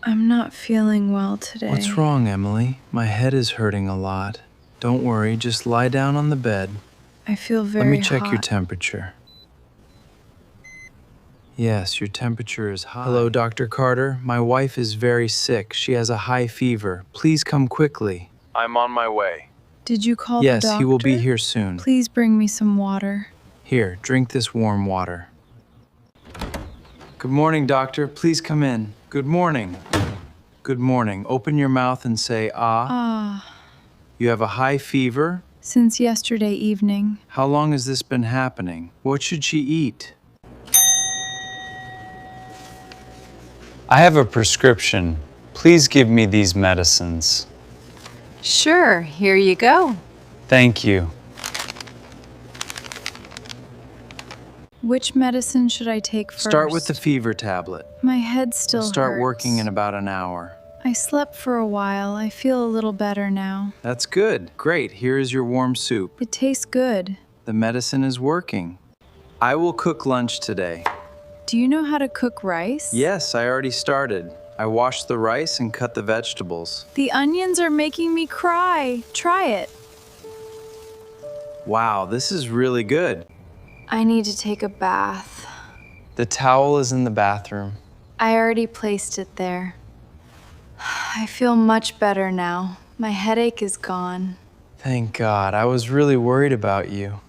I'm not feeling well today. What's wrong, Emily? My head is hurting a lot. Don't worry, just lie down on the bed. I feel Let very me check your hot. temperature. Yes, your temperature is high. Hello, Dr. Carter. My wife is very sick. She has a high fever. Please come quickly. I'm on my way. Did you call the Yes, doctor? he will be here soon. Please bring me some water. Here, drink this warm water. Good morning, doctor. Please come in. Good morning. Good morning. Open your mouth and say, ah. Ah, You have a high fever? since yesterday evening. How long has this been happening? What should she eat? I have a prescription. Please give me these medicines. Sure, here you go. Thank you. Which medicine should I take first? Start with the fever tablet. My head still Start hurts. working in about an hour. I slept for a while. I feel a little better now. That's good. Great. Here is your warm soup. It tastes good. The medicine is working. I will cook lunch today. Do you know how to cook rice? Yes, I already started. I washed the rice and cut the vegetables. The onions are making me cry. Try it. Wow, this is really good. I need to take a bath. The towel is in the bathroom. I already placed it there. I feel much better now. My headache is gone. Thank God. I was really worried about you.